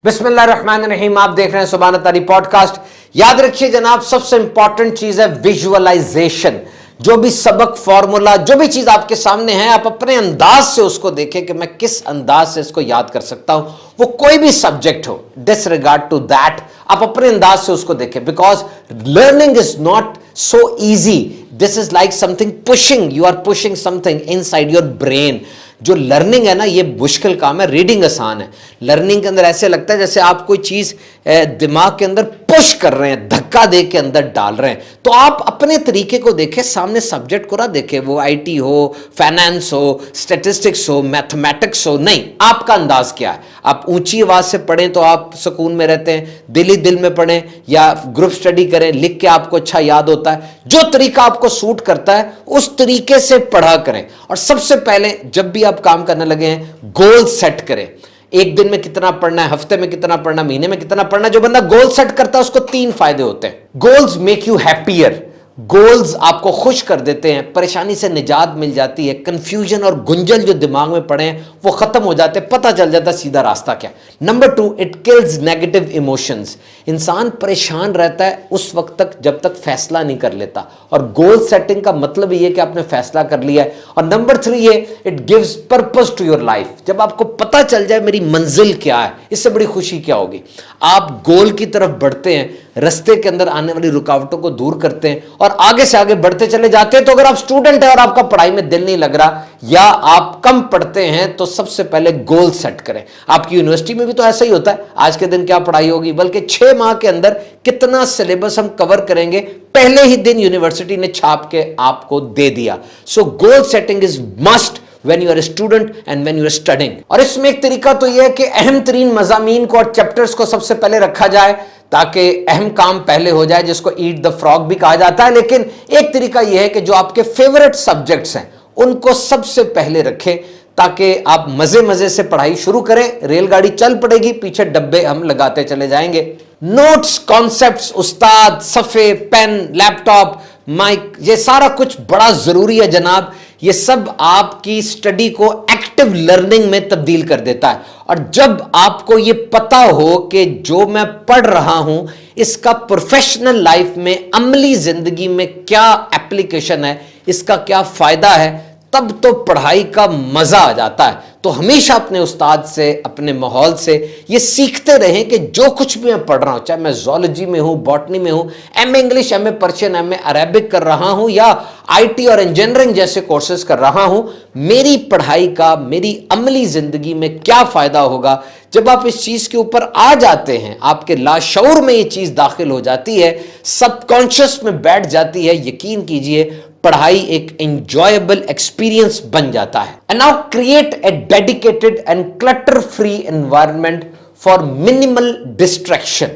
बिस्मिल्लाहिर्रहमानिर्रहीम। आप देख रहे हैं सुभान तारी पॉडकास्ट। याद रखिए जनाब, सबसे इंपॉर्टेंट चीज है विजुअलाइजेशन। जो भी सबक, फॉर्मूला, जो भी चीज आपके सामने है, आप अपने अंदाज से उसको देखें कि मैं किस अंदाज से इसको याद कर सकता हूं। वो कोई भी सब्जेक्ट हो, डिसरिगार्ड टू दैट, आप अपने अंदाज से उसको देखें। Because learning is not so easy. This is like something pushing, you are pushing something inside your brain. जो लर्निंग है ना, ये मुश्किल काम है, रीडिंग आसान है। लर्निंग के अंदर ऐसे लगता है जैसे आप कोई चीज दिमाग के अंदर पुश कर रहे हैं, धक्का दे के अंदर डाल रहे हैं। तो आप अपने तरीके को देखें, सामने सब्जेक्ट को ना देखें, वो आईटी हो, फाइनेंस हो, स्टैटिस्टिक्स हो, मैथमेटिक्स हो, नहीं, आपका अंदाज क्या है। आप ऊंची आवाज से पढ़ें तो आप सुकून में रहते हैं, दिल ही दिल में पढ़ें या ग्रुप स्टडी करें, लिख के आपको अच्छा याद होता है। जो तरीका आपको सूट करता है उस तरीके से पढ़ा करें। और सबसे पहले जब भी आप काम करने लगे हैं, गोल सेट करें। एक दिन में कितना पढ़ना है, हफ्ते में कितना पढ़ना, महीने में कितना पढ़ना। जो बंदा गोल सेट करता है उसको 3 फायदे होते हैं। Goals make you happier. Goals आपको खुश कर देते हैं, परेशानी से निजात मिल जाती है, कंफ्यूजन और गुंजल जो दिमाग में पड़े हैं वो खत्म हो जाते हैं, पता चल जाता है सीधा रास्ता क्या। Number 2, it kills negative emotions. इंसान परेशान रहता है उस वक्त तक जब तक फैसला नहीं कर लेता, और गोल सेटिंग का मतलब ये कि आपने फैसला कर लिया है। और नंबर 3 ये, it gives purpose to your life. जब आपको पता चल जाए मेरी मंजिल क्या है, इससे बड़ी खुशी क्या होगी। आप गोल की तरफ बढ़ते हैं, रास्ते के अंदर आने वाली रुकावटों को दूर करते हैं और आगे से आगे बढ़ते चले जाते हैं। तो अगर आप स्टूडेंट हैं और आपका पढ़ाई में दिल नहीं लग रहा या आप कम पढ़ते हैं, तो सबसे पहले गोल सेट करें। आपकी यूनिवर्सिटी में भी तो ऐसा ही होता है, आज के दिन क्या पढ़ाई होगी, बल्कि 6 माह के अंदर कितना सिलेबस हम कवर करेंगे, पहले ही दिन यूनिवर्सिटी ने छाप के आपको दे दिया। So goal setting is must when you are a student and when you are studying। और इसमें एक तरीका तो यह है कि अहम तरीन मज़ामीन को और चैप्टर्स को सबसे पहले रखा जाए ताकि अहम काम पहले हो जाए, जिसको ईट द फ्रॉग भी कहा जाता है। लेकिन एक तरीका यह है कि जो आपके फेवरेट सब्जेक्ट्स हैं उनको सबसे पहले रखें ताकि आप मजे मजे से पढ़ाई शुरू करें। रेलगाड़ी चल पड़ेगी, पीछे डब्बे हम लगाते चले जाएंगे। नोट्स, कॉन्सेप्ट्स, उस्ताद, सफ़े, पेन, लैपटॉप, माइक, ये सारा कुछ बड़ा जरूरी है जनाब। ये सब आपकी स्टडी को एक्टिव लर्निंग में तब्दील कर देता है। और जब आपको ये पता हो कि जो मैं पढ़ रहा हूं इसका प्रोफेशनल लाइफ में, अमली जिंदगी में क्या एप्लीकेशन है, इसका क्या फायदा है, तब तो पढ़ाई का मजा आ जाता है। तो हमेशा अपने उस्ताद से, अपने माहौल से ये सीखते रहें कि जो कुछ भी मैं पढ़ रहा हूं, चाहे मैं ज़ूलॉजी में हूं, बॉटनी में हूं, MA English, MA Persian, MA Arabic कर रहा हूं या आईटी और इंजीनियरिंग जैसे कोर्सेज कर रहा हूं, मेरी पढ़ाई का मेरी अमली जिंदगी में क्या फायदा होगा। जब आप इस चीज के ऊपर आ जाते हैं, आपके लाशऊर में ये चीज दाखिल हो जाती है, सबकॉन्शियस में बैठ जाती है, यकीन कीजिए पढ़ाई एक एंजॉयबल एक्सपीरियंस बन जाता है। And now create a dedicated and clutter free environment for minimal distraction.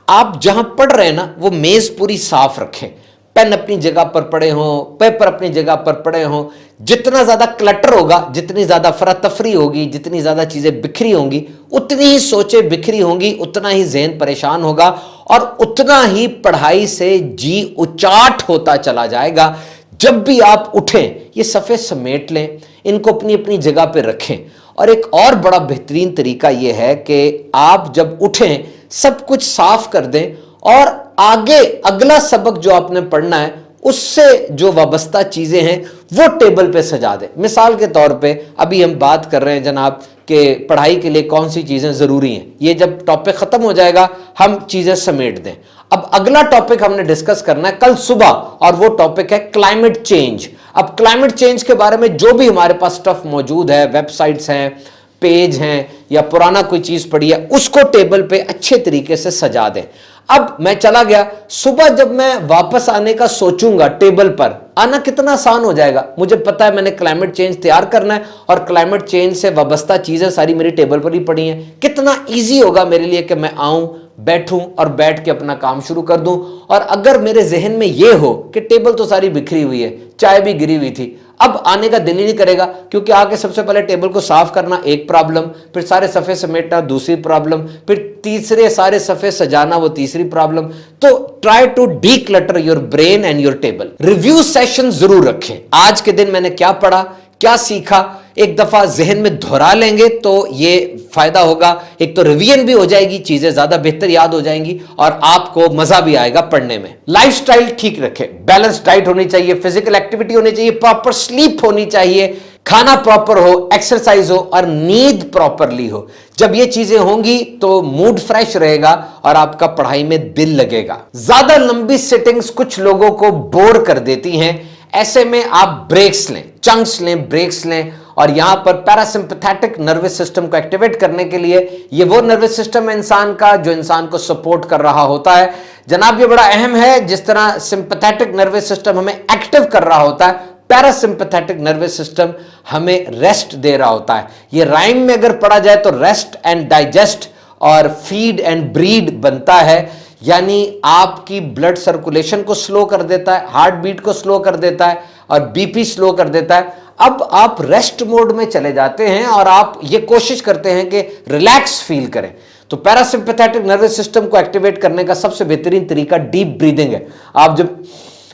आप जहां पढ़ रहे हैं ना, वो मेज पूरी साफ रखें, पेन अपनी जगह पर पड़े हों, पेपर अपनी जगह पर पड़े हों। जितना ज्यादा क्लटर होगा, जितनी ज्यादा फरातफरी होगी, जितनी ज्यादा चीजें बिखरी होंगी, उतनी ही सोचें बिखरी होंगी, उतना ही ज़हन परेशान होगा और उतना ही पढ़ाई से जी उचाट होता चला जाएगा। जब भी आप उठें, ये सफ़े समेट लें, इनको अपनी अपनी जगह पर रखें। और एक और बड़ा बेहतरीन तरीका यह है कि आप जब उठें सब कुछ साफ कर दें और आगे अगला सबक जो आपने पढ़ना है उससे जो वाबस्ता चीज़ें हैं वो टेबल पे सजा दें। मिसाल के तौर पे अभी हम बात कर रहे हैं जनाब कि पढ़ाई के लिए कौन सी चीज़ें ज़रूरी हैं। ये जब टॉपिक ख़त्म हो जाएगा हम चीज़ें समेट दें। अब अगला टॉपिक हमने डिस्कस करना है कल सुबह, और वो टॉपिक है क्लाइमेट चेंज। अब क्लाइमेट चेंज के बारे में जो भी हमारे पास स्टफ मौजूद है, वेबसाइट्स हैं, पेज हैं या पुराना कोई चीज़ पड़ी है, उसको टेबल पे अच्छे तरीके से सजा दें। अब मैं चला गया, सुबह जब मैं वापस आने का सोचूंगा, टेबल पर आना कितना आसान हो जाएगा। मुझे पता है मैंने क्लाइमेट चेंज तैयार करना है और क्लाइमेट चेंज से वाबस्ता चीज़ें सारी मेरी टेबल पर ही पड़ी हैं। कितना ईजी होगा मेरे लिए कि मैं आऊं, बैठूं और बैठ के अपना काम शुरू कर दूं। और अगर मेरे जहन में यह हो कि टेबल तो सारी बिखरी हुई है, चाय भी गिरी हुई थी, अब आने का दिल ही नहीं करेगा, क्योंकि आके सबसे पहले टेबल को साफ करना एक प्रॉब्लम, फिर सारे सफ़े समेटना दूसरी प्रॉब्लम, फिर तीसरे सारे सफ़े सजाना वो तीसरी प्रॉब्लम। तो try to declutter your brain and your table. Review session जरूर रखें। आज के दिन मैंने क्या पढ़ा, क्या सीखा, एक दफा जहन में दोहरा लेंगे तो ये फायदा होगा। एक तो रिवीजन भी हो जाएगी, चीजें ज्यादा बेहतर याद हो जाएंगी और आपको मजा भी आएगा पढ़ने में। लाइफस्टाइल ठीक रखें, बैलेंस डाइट होनी चाहिए, फिजिकल एक्टिविटी होनी चाहिए, प्रॉपर स्लीप होनी चाहिए, खाना प्रॉपर हो, एक्सरसाइज हो और नींद प्रॉपरली हो। जब ये चीजें होंगी तो मूड फ्रेश रहेगा और आपका पढ़ाई में दिल लगेगा। ज्यादा लंबी सिटिंग्स कुछ लोगों को बोर कर देती हैं, ऐसे में आप ब्रेक्स लें, चंक्स लें, ब्रेक्स लें। और यहां पर पैरासिम्पैथेटिक नर्वस सिस्टम को एक्टिवेट करने के लिए, ये वो नर्वस सिस्टम है इंसान का जो इंसान को सपोर्ट कर रहा होता है। जनाब ये बड़ा अहम है, जिस तरह सिंपैथेटिक नर्वस सिस्टम हमें एक्टिव कर रहा होता है, पैरासिम्पैथेटिक नर्वस सिस्टम हमें रेस्ट दे रहा होता है। ये राइम में अगर पढ़ा जाए तो रेस्ट एंड डाइजेस्ट और फीड एंड ब्रीड बनता है, यानी आपकी ब्लड सर्कुलेशन को स्लो कर देता है, हार्ट बीट को स्लो कर देता है और बीपी स्लो कर देता है। अब आप रेस्ट मोड में चले जाते हैं और आप ये कोशिश करते हैं कि रिलैक्स फील करें। तो पैरासिम्पैथेटिक नर्वस सिस्टम को एक्टिवेट करने का सबसे बेहतरीन तरीका डीप ब्रीदिंग है। आप जब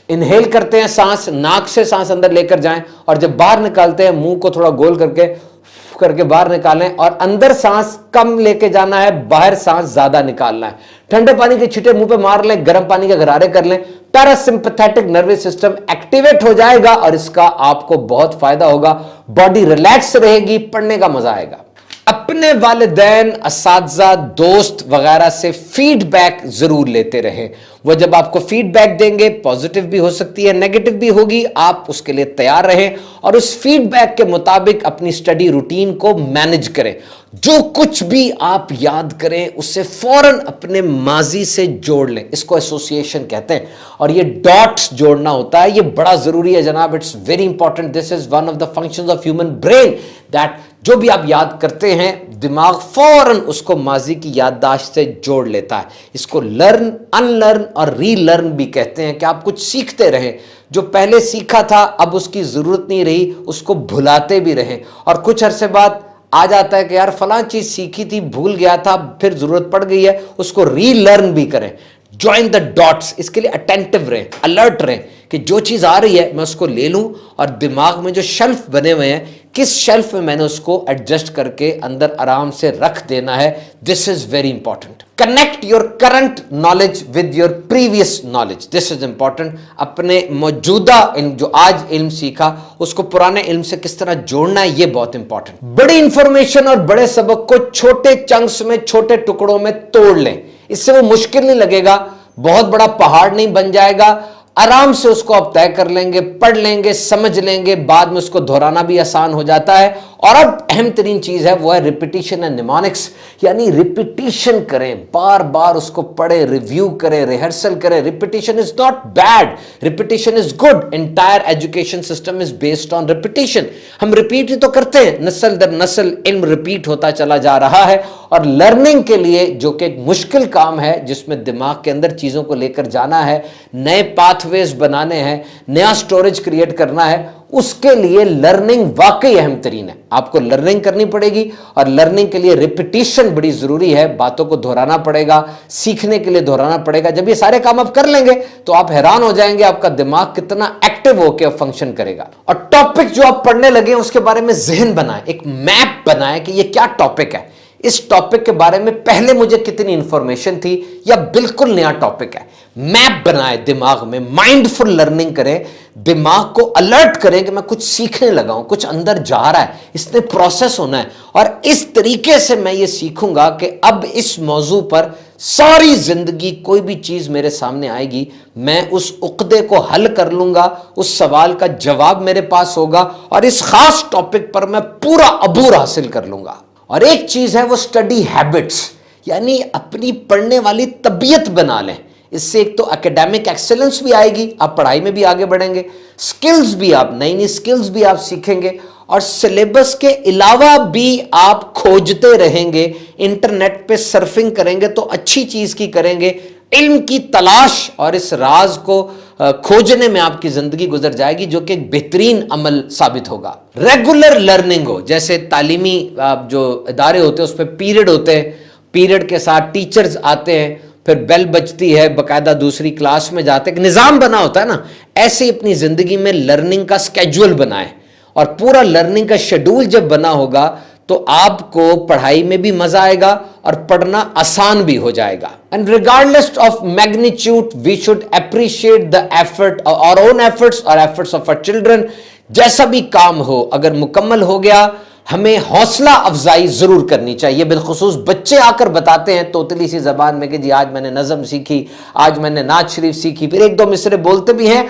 इनहेल करते हैं सांस, नाक से सांस अंदर लेकर जाएं और जब बाहर निकालते हैं मुंह को थोड़ा गोल करके बाहर निकालें और अंदर सांस कम लेके जाना है, बाहर सांस ज्यादा निकालना है। ठंडे पानी के छींटे मुंह पे मार लें, गर्म पानी के गरारे कर लें, पैरासिम्पैथेटिक नर्वस सिस्टम एक्टिवेट हो जाएगा और इसका आपको बहुत फायदा होगा। बॉडी रिलैक्स रहेगी, पढ़ने का मजा आएगा। अपने वालिदैन, असातिज़ा, दोस्त वगैरह से फीडबैक जरूर लेते रहें। वो जब आपको फीडबैक देंगे, पॉजिटिव भी हो सकती है, नेगेटिव भी होगी, आप उसके लिए तैयार रहें और उस फीडबैक के मुताबिक अपनी स्टडी रूटीन को मैनेज करें। जो कुछ भी आप याद करें उससे फौरन अपने माजी से जोड़ लें, इसको एसोसिएशन कहते हैं। और ये डॉट्स जोड़ना होता है, ये बड़ा जरूरी है जनाब, it's very important. This is one of the functions of human brain, that जो भी आप याद करते हैं दिमाग फौरन उसको माजी की याददाश्त से जोड़ लेता है। इसको लर्न, अनलर्न और रीलर्न भी कहते हैं कि आप कुछ सीखते रहें, जो पहले सीखा था अब उसकी जरूरत नहीं रही उसको भुलाते भी रहें, और कुछ अरसे बाद आ जाता है कि यार फलां चीज सीखी थी, भूल गया था, फिर जरूरत पड़ गई है, उसको रीलर्न भी करें। ज्वाइन द डॉट्स, इसके लिए अटेंटिव रहें, अलर्ट रहें कि जो चीज आ रही है मैं उसको ले लूं और दिमाग में जो शेल्फ बने हुए हैं, किस शेल्फ में मैंने उसको एडजस्ट करके अंदर आराम से रख देना है। This is very important. Connect your current knowledge with your previous knowledge, this is important. अपने मौजूदा जो आज इल्म सीखा उसको पुराने इल्म से किस तरह जोड़ना है, ये बहुत इंपॉर्टेंट। बड़ी इंफॉर्मेशन और बड़े सबक को छोटे चंक्स में, छोटे टुकड़ों में तोड़ लें, इससे वो मुश्किल नहीं लगेगा, बहुत बड़ा पहाड़ नहीं बन जाएगा। आराम से उसको आप तय कर लेंगे, पढ़ लेंगे, समझ लेंगे, बाद में उसको दोहराना भी आसान हो जाता है। और अब अहम तरीन चीज है वो है रिपीटिशन एंड निमोनिक्स, यानी रिपीटिशन करें, बार बार उसको पढ़ें, रिव्यू करें, रिहर्सल करें। Repetition is not bad, repetition is good. Entire education system is based on repetition. हम रिपीट ही तो करते हैं, नस्ल दर नस्ल इल्म रिपीट होता चला जा रहा है। और लर्निंग के लिए, जो कि एक मुश्किल काम है जिसमें दिमाग के अंदर चीजों को लेकर जाना है, नए पाथवेज बनाने हैं, नया स्टोरेज क्रिएट करना है, उसके लिए लर्निंग वाकई अहम तरीन है। आपको लर्निंग करनी पड़ेगी और लर्निंग के लिए रिपीटिशन बड़ी जरूरी है। बातों को दोहराना पड़ेगा, सीखने के लिए दोहराना पड़ेगा। जब ये सारे काम आप कर लेंगे तो आप हैरान हो जाएंगे आपका दिमाग कितना एक्टिव होकर फंक्शन करेगा। और टॉपिक जो आप पढ़ने लगे उसके बारे में जहन बनाएं, एक मैप बनाएं कि ये क्या टॉपिक है, इस टॉपिक के बारे में पहले मुझे कितनी इंफॉर्मेशन थी या बिल्कुल नया टॉपिक है। मैप बनाए दिमाग में, माइंडफुल लर्निंग करें, दिमाग को अलर्ट करें कि मैं कुछ सीखने लगा हूं, कुछ अंदर जा रहा है, इसने प्रोसेस होना है और इस तरीके से मैं ये सीखूंगा कि अब इस मौजू पर सारी जिंदगी कोई भी चीज मेरे सामने आएगी मैं उस उक्दे को हल कर लूंगा, उस सवाल का जवाब मेरे पास होगा और इस खास टॉपिक पर मैं पूरा अबूर हासिल कर लूंगा। और एक चीज है वो स्टडी हैबिट्स, यानी अपनी पढ़ने वाली तबीयत बना लें। इससे एक तो एकेडमिक एक्सेलेंस भी आएगी, आप पढ़ाई में भी आगे बढ़ेंगे, स्किल्स भी, आप नई नई स्किल्स भी आप सीखेंगे और सिलेबस के अलावा भी आप खोजते रहेंगे, इंटरनेट पे सर्फिंग करेंगे तो अच्छी चीज की करेंगे, इल्म की तलाश और इस राज को खोजने में आपकी जिंदगी गुजर जाएगी, जो कि एक बेहतरीन अमल साबित होगा। रेगुलर लर्निंग हो, जैसे तालीमी जो इदारे होते हैं उस पर पीरियड होते हैं, पीरियड के साथ टीचर्स आते हैं, फिर बेल बजती है, बकायदा दूसरी क्लास में जाते हैं, निज़ाम बना होता है ना, ऐसे ही अपनी जिंदगी में लर्निंग का स्केड्यूल बनाएं اور پورا لرننگ کا شیڈول جب بنا ہوگا تو آپ کو پڑھائی میں بھی مزہ آئے گا اور پڑھنا آسان بھی ہو جائے گا. And regardless of magnitude, we should appreciate the effort, our own efforts or efforts of our children. جیسا بھی کام ہو اگر مکمل ہو گیا ہمیں حوصلہ افزائی ضرور کرنی چاہیے. بالخصوص بچے آ کر بتاتے ہیں توتلی سی زبان میں کہ جی آج میں نے نظم سیکھی, آج میں نے نعت شریف سیکھی, پھر ایک دو مصرے بولتے بھی ہیں.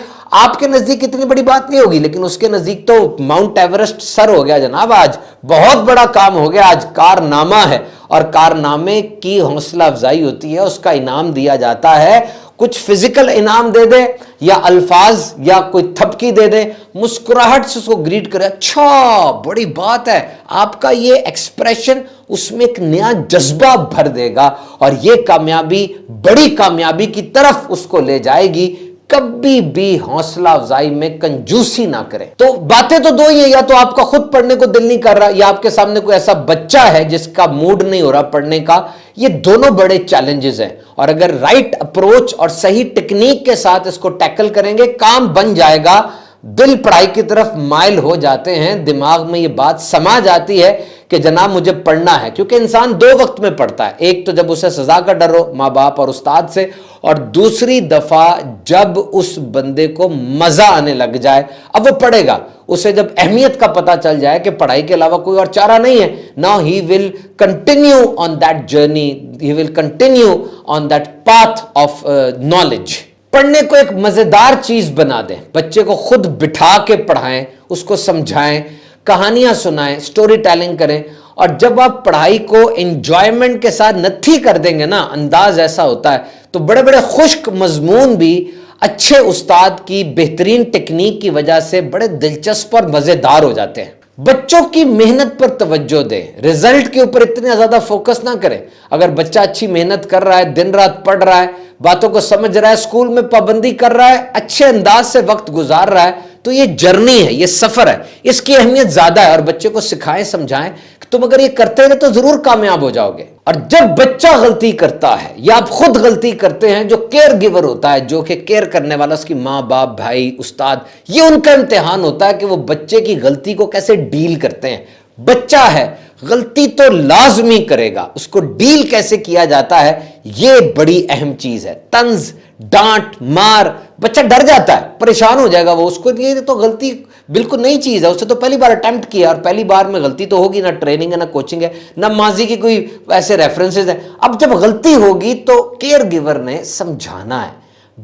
آپ کے نزدیک اتنی بڑی بات نہیں ہوگی لیکن اس کے نزدیک تو ماؤنٹ ایورسٹ سر ہو گیا جناب. آج بہت بڑا کام ہو گیا, آج کارنامہ ہے, اور کارنامے کی حوصلہ افزائی ہوتی ہے, اس کا انعام دیا جاتا ہے. کچھ فزیکل انعام دے دے یا الفاظ یا کوئی تھپکی دے دے, مسکراہٹ سے اس کو گریٹ کرے, اچھا بڑی بات ہے, آپ کا یہ ایکسپریشن اس میں ایک نیا جذبہ بھر دے گا اور یہ کامیابی بڑی کامیابی کی طرف اس کو لے جائے گی. کبھی بھی حوصلہ افزائی میں کنجوسی نہ کریں. تو باتیں تو دو ہی ہیں, یا تو آپ کا خود پڑھنے کو دل نہیں کر رہا یا آپ کے سامنے کوئی ایسا بچہ ہے جس کا موڈ نہیں ہو رہا پڑھنے کا. یہ دونوں بڑے چیلنجز ہیں, اور اگر رائٹ اپروچ اور صحیح ٹیکنیک کے ساتھ اس کو ٹیکل کریں گے کام بن جائے گا. دل پڑھائی کی طرف مائل ہو جاتے ہیں, دماغ میں یہ بات سما جاتی ہے کہ جناب مجھے پڑھنا ہے. کیونکہ انسان دو وقت میں پڑھتا ہے, ایک تو جب اسے سزا کا ڈر ہو ماں باپ اور استاد سے, اور دوسری دفعہ جب اس بندے کو مزہ آنے لگ جائے. اب وہ پڑھے گا, اسے جب اہمیت کا پتہ چل جائے کہ پڑھائی کے علاوہ کوئی اور چارہ نہیں ہے, now he will continue on that journey, he will continue on that path of knowledge. پڑھنے کو ایک مزیدار چیز بنا دیں, بچے کو خود بٹھا کے پڑھائیں, اس کو سمجھائیں, کہانیاں سنائیں, سٹوری ٹیلنگ کریں. اور جب آپ پڑھائی کو انجوائمنٹ کے ساتھ نتھی کر دیں گے نا, انداز ایسا ہوتا ہے, تو بڑے بڑے خشک مضمون بھی اچھے استاد کی بہترین ٹیکنیک کی وجہ سے بڑے دلچسپ اور مزیدار ہو جاتے ہیں. بچوں کی محنت پر توجہ دیں, رزلٹ کے اوپر اتنے زیادہ فوکس نہ کریں. اگر بچہ اچھی محنت کر رہا ہے, دن رات پڑھ رہا ہے, باتوں کو سمجھ رہا ہے, اسکول میں پابندی کر رہا ہے, اچھے انداز سے وقت گزار رہا ہے, تو یہ جرنی ہے, یہ سفر ہے, اس کی اہمیت زیادہ ہے. اور بچے کو سکھائیں, سمجھائیں کہ تم اگر یہ کرتے رہے تو ضرور کامیاب ہو جاؤ گے. اور جب بچہ غلطی کرتا ہے یا آپ خود غلطی کرتے ہیں, جو کیئر گیور ہوتا ہے, جو کہ کیئر کرنے والا اس کی ماں باپ بھائی استاد, یہ ان کا امتحان ہوتا ہے کہ وہ بچے کی غلطی کو کیسے ڈیل کرتے ہیں. بچہ ہے, غلطی تو لازمی کرے گا, اس کو ڈیل کیسے کیا جاتا ہے یہ بڑی اہم چیز ہے. طنز, ڈانٹ, مار, بچہ ڈر جاتا ہے, پریشان ہو جائے گا, وہ اس کو یہ تو غلطی بالکل نئی چیز ہے, اس سے تو پہلی بار اٹیمپٹ کیا اور پہلی بار میں غلطی تو ہوگی, نہ ٹریننگ ہے نہ کوچنگ ہے نہ ماضی کی کوئی ایسے ریفرنسز ہیں. اب جب غلطی ہوگی تو کیئر گیور نے سمجھانا ہے,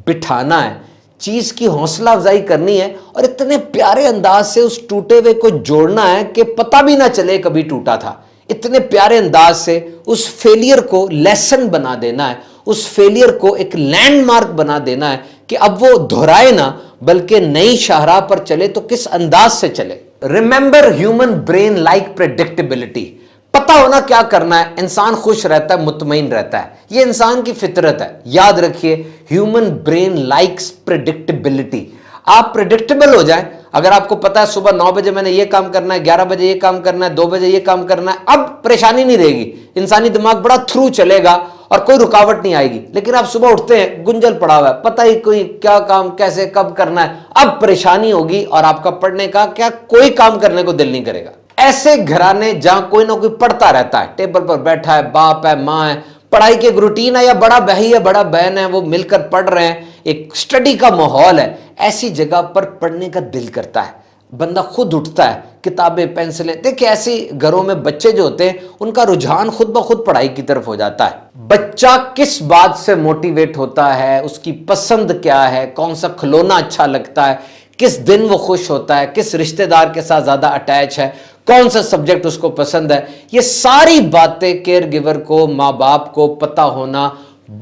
بٹھانا ہے, چیز کی حوصلہ افزائی کرنی ہے, اور اتنے پیارے انداز سے اس ٹوٹے ہوئے کو جوڑنا ہے کہ پتہ بھی نہ چلے کبھی ٹوٹا تھا. اتنے پیارے انداز سے اس فیلئر کو لیسن بنا دینا ہے, اس فیلئر کو ایک لینڈ مارک بنا دینا ہے کہ اب وہ دہرائے نہ بلکہ نئی شاہراہ پر چلے تو کس انداز سے چلے. Remember human brain like predictability. پتہ ہونا کیا کرنا ہے, انسان خوش رہتا ہے, مطمئن رہتا ہے, یہ انسان کی فطرت ہے. یاد رکھیے, ہیومن برین لائکس پریڈکٹیبلٹی. آپ پریڈکٹیبل ہو جائیں. اگر آپ کو پتا ہے صبح 9 بجے میں نے یہ کام کرنا ہے, 11 بجے یہ کام کرنا ہے, 2 بجے یہ کام کرنا ہے, اب پریشانی نہیں رہے گی, انسانی دماغ بڑا تھرو چلے گا اور کوئی رکاوٹ نہیں آئے گی. لیکن آپ صبح اٹھتے ہیں, گنجل پڑا ہوا ہے, پتہ ہی کوئی کیا کام کیسے کب کرنا ہے, اب پریشانی ہوگی اور آپ کا پڑھنے کا کیا کوئی کام کرنے کو دل نہیں کرے گا. ایسے گھرانے جہاں کوئی نہ کوئی پڑھتا رہتا ہے, ٹیبل پر بیٹھا ہے, باپ ہے, ماں ہے, پڑھائی کے ایک روٹین ہے, یا بڑا بھائی ہے, بڑا بہن ہے, وہ مل کر پڑھ رہے ہیں, ایک سٹڈی کا ماحول ہے, ایسی جگہ پر پڑھنے کا دل کرتا ہے, بندہ خود اٹھتا ہے, کتابیں, پینسلیں. دیکھیں ایسی گھروں میں بچے جو ہوتے ہیں ان کا رجحان خود بخود پڑھائی کی طرف ہو جاتا ہے. بچہ کس بات سے موٹیویٹ ہوتا ہے, اس کی پسند کیا ہے, کون سا کھلونا اچھا لگتا ہے, کس دن وہ خوش ہوتا ہے, کس رشتہ دار کے ساتھ زیادہ اٹیچ ہے, کون سا سبجیکٹ اس کو پسند ہے, یہ ساری باتیں کیئر گیور کو, ماں باپ کو پتہ ہونا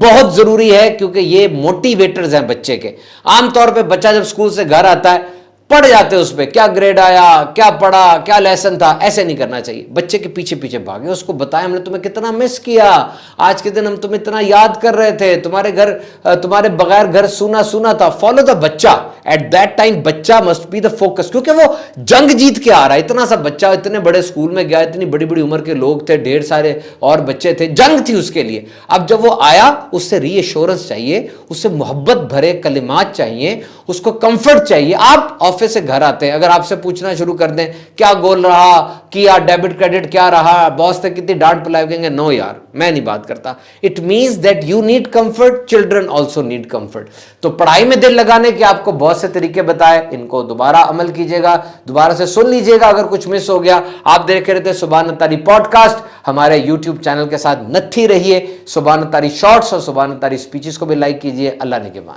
بہت ضروری ہے. کیونکہ یہ موٹیویٹرز ہیں بچے کے. عام طور پہ بچہ جب اسکول سے گھر آتا ہے پڑھ جاتے اس پہ, کیا گریڈ آیا, کیا پڑھا, کیا لیسن تھا. ایسے نہیں کرنا چاہیے. بچے کے پیچھے پیچھے بھاگے, اس کو بتائیں ہم نے تمہیں کتنا مس کیا, آج کے دن ہم تمہیں اتنا یاد کر رہے تھے, تمہارے بغیر گھر سونا سونا تھا. فالو دا بچہ. ایٹ دیٹ ٹائم بچہ مسٹ بی دا فوکس, کیونکہ وہ جنگ جیت کے آ رہا ہے. اتنا سا بچہ اتنے بڑے اسکول میں گیا, اتنی بڑی بڑی عمر کے لوگ تھے, ڈھیر سارے اور بچے تھے, جنگ تھی اس کے لیے. اب جب وہ آیا, اس سے ری ایشورنس چاہیے, اس سے محبت بھرے کلمات چاہیے, اس کو کمفرٹ چاہیے. آپ آفس آفس سے گھر آتے ہیں اگر آپ سے پوچھنا شروع کر دیں کیا گول رہا کیا ڈیبٹ کریڈٹ کیا رہا باس سے کتنی ڈانٹ پلائی کہیں گے نو یار میں نہیں بات کرتا. It means that you need comfort, children also need comfort. تو پڑھائی میں دل لگانے کے آپ کو بہت سے طریقے بتائے, ان کو دوبارہ عمل کیجیے گا, دوبارہ سے سن لیجیے گا اگر کچھ مس ہو گیا. آپ دیکھ رہے تھے سبحان اتاری پوڈ کاسٹ, ہمارے یوٹیوب چینل کے ساتھ نتھی رہیے. سبحان اتاری شارٹس اور سبحان اتاری اسپیچز کو بھی لائک کیجیے. اللہ نگہبان.